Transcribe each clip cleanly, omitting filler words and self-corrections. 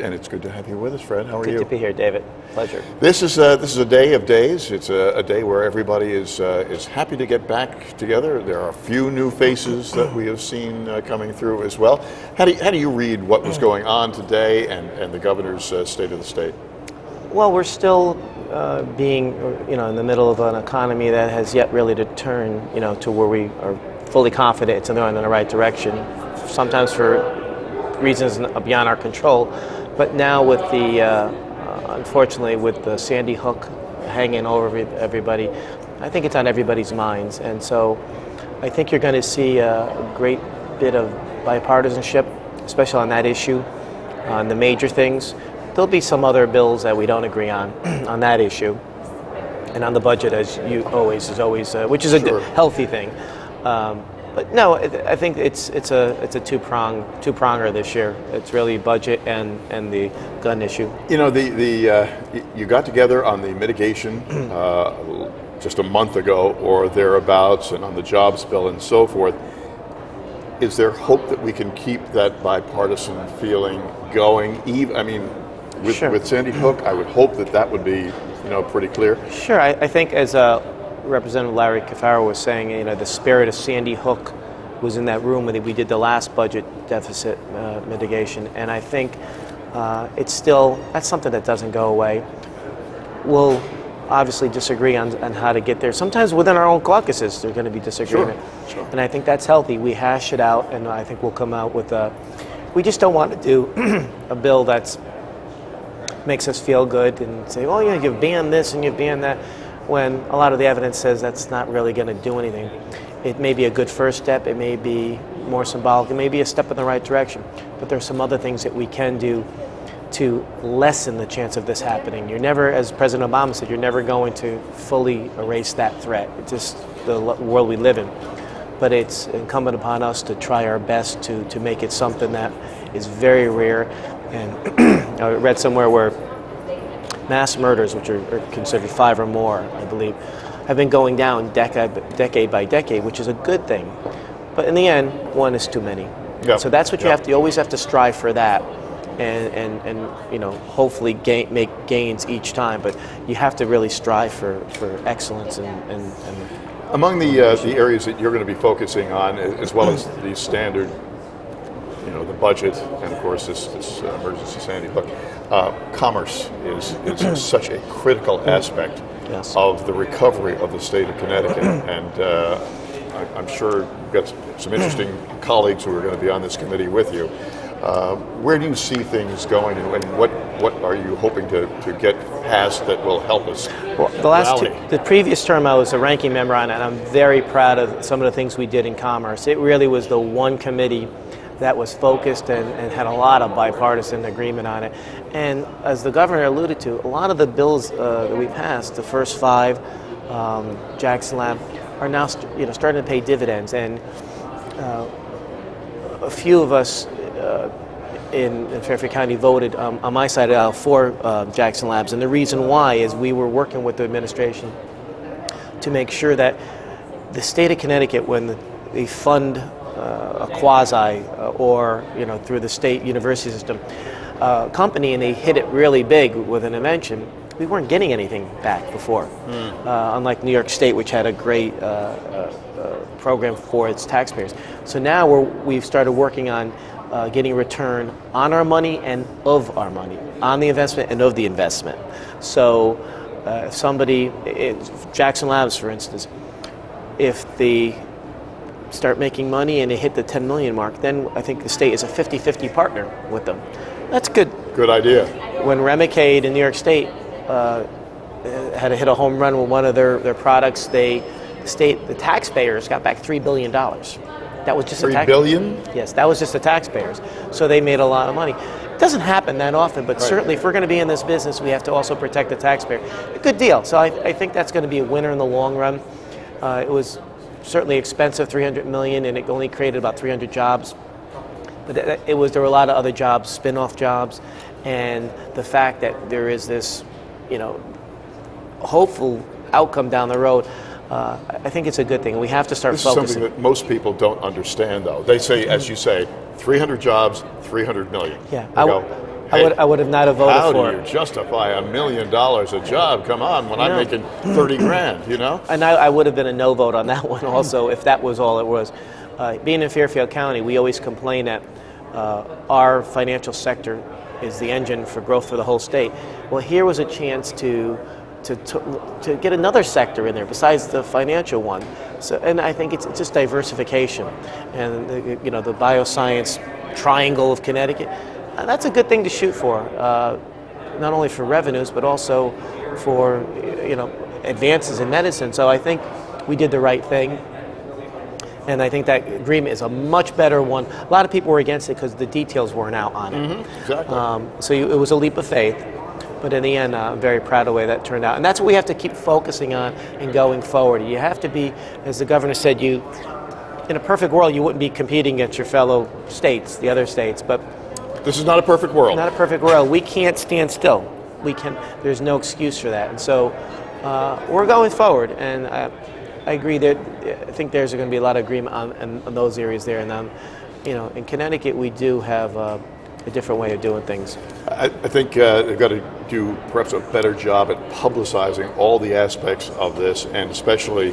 And it's good to have you with us, Fred. How are you? Good to be here, David. Pleasure. This is a day of days. It's a day where everybody is happy to get back together. There are a few new faces that we have seen coming through as well. How do you read what was going on today and the governor's state of the state? Well, we're still being, in the middle of an economy that has yet really to turn, to where we are fully confident it's going in the right direction. Sometimes for reasons beyond our control. But now with the, unfortunately, with the Sandy Hook hanging over everybody, I think it's on everybody's minds. And so I think you're going to see a great bit of bipartisanship, especially on that issue, on the major things. There'll be some other bills that we don't agree on that issue. And on the budget, as you always, which is a healthy thing. But no, I think it's a two-pronger this year. It's really budget and the gun issue. You got together on the mitigation just a month ago or thereabouts, and on the jobs bill and so forth. Is there hope that we can keep that bipartisan feeling going? With Sandy Hook, I would hope that would be pretty clear. Sure, I think as Representative Larry Cafaro was saying, the spirit of Sandy Hook was in that room when we did the last budget deficit mitigation, and I think that's something that doesn't go away. We'll obviously disagree on how to get there. Sometimes within our own caucuses there's going to be disagreement, Sure. And I think that's healthy. We hash it out, and I think we'll come out with we just don't want to do a bill that's makes us feel good and say, oh yeah, you've banned this and you've banned that, when a lot of the evidence says that's not really going to do anything. It may be a good first step, it may be more symbolic, it may be a step in the right direction, but there's some other things that we can do to lessen the chance of this happening. You're never, as President Obama said, you're never going to fully erase that threat. It's just the world we live in. But it's incumbent upon us to try our best to make it something that is very rare. And I read somewhere where mass murders, which are considered 5 or more, I believe, have been going down decade by decade, which is a good thing. But in the end, one is too many. Yep. So that's what you always have to strive for that, and hopefully make gains each time. But you have to really strive for excellence and among the areas that you're going to be focusing on, as well as the standard, the budget, and of course this emergency Sandy Hook, commerce is such a critical aspect of the recovery of the state of Connecticut, and I'm sure you've got some interesting colleagues who are going to be on this committee with you. Where do you see things going, and what are you hoping to get passed that will help us? Well, the previous term I was a ranking member on it, and I'm very proud of some of the things we did in commerce. It really was the one committee that was focused and had a lot of bipartisan agreement on it. And as the governor alluded to, a lot of the bills that we passed, the first 5, Jackson Lab, are now starting to pay dividends. And a few of us in Fairfield County voted on my side for Jackson Labs. And the reason why is we were working with the administration to make sure that the state of Connecticut, when they fund a quasi or through the state university system company, and they hit it really big with an invention, we weren't getting anything back before. Unlike New York State, which had a great program for its taxpayers. So now we've started working on getting return on our money and of our money, on the investment and of the investment. So if somebody, Jackson Labs for instance, if they start making money and they hit the 10 million mark, then I think the state is a 50-50 partner with them. That's good. Good idea. When Remicade in New York State had to hit a home run with one of their products, the taxpayers got back $3 billion. That was just $3 billion? Yes, that was just the taxpayers. So they made a lot of money. It doesn't happen that often, but certainly if we're going to be in this business, we have to also protect the taxpayer. A good deal. So I think that's going to be a winner in the long run. It was certainly expensive, $300 million, and it only created about 300 jobs. But there were a lot of other jobs, spin-off jobs, and the fact that there is this, hopeful outcome down the road. I think it's a good thing. We have to start focusing. This is something that most people don't understand, though. They say, as you say, 300 jobs, 300 million. Yeah. I would have not have voted how for do you it. justify $1 million a job? Come on, when I'm making 30 grand, you know? And I would have been a no vote on that one also if that was all it was. Being in Fairfield County, we always complain that our financial sector is the engine for growth for the whole state. Well, here was a chance to get another sector in there besides the financial one. So, and I think it's just diversification, and the bioscience triangle of Connecticut. That's a good thing to shoot for, not only for revenues but also for advances in medicine. So I think we did the right thing. And I think that agreement is a much better one. A lot of people were against it because the details weren't out on it. Mm-hmm, exactly. It was a leap of faith. But in the end, I'm very proud of the way that turned out. And that's what we have to keep focusing on and going forward. You have to be, as the governor said, in a perfect world, you wouldn't be competing against your fellow states, the other states. But this is not a perfect world. Not a perfect world. We can't stand still. There's no excuse for that. And so we're going forward. And I agree that I think there's going to be a lot of agreement on those areas there. And in Connecticut, we do have a different way of doing things. I think they've got to do perhaps a better job at publicizing all the aspects of this, and especially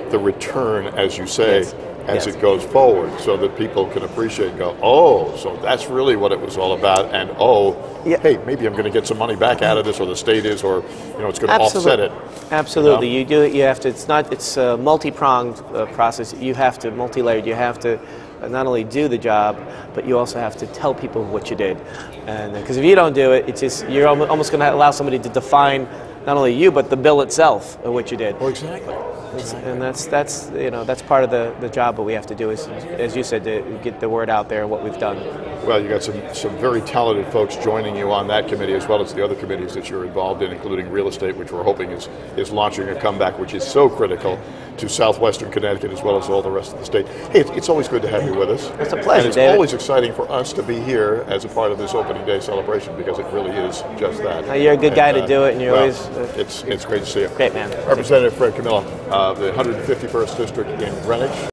the return, as you say, yes. as it goes forward, so that people can appreciate and go, oh, so that's really what it was all about, and hey, maybe I'm going to get some money back out of this, or the state is, or it's going to offset it. Absolutely, you do it. You have to. It's a multi-pronged process. You have to multi-layered. You have to not only do the job, but you also have to tell people what you did. And because if you don't do it, you're almost going to allow somebody to define not only you, but the bill itself of what you did. Well, exactly. And that's part of the job that we have to do is, as you said, to get the word out there what we've done. Well, you got some very talented folks joining you on that committee, as well as the other committees that you're involved in, including real estate, which we're hoping is launching a comeback, which is so critical to southwestern Connecticut as well as all the rest of the state. Hey, it's always good to have you with us. It's a pleasure, and it's David. always exciting for us to be here as a part of this opening day celebration, because it really is just that. You're a good guy to do it, and you're always... it's great to see you. Great, man. Representative Fred Camillo, the 151st District in Greenwich.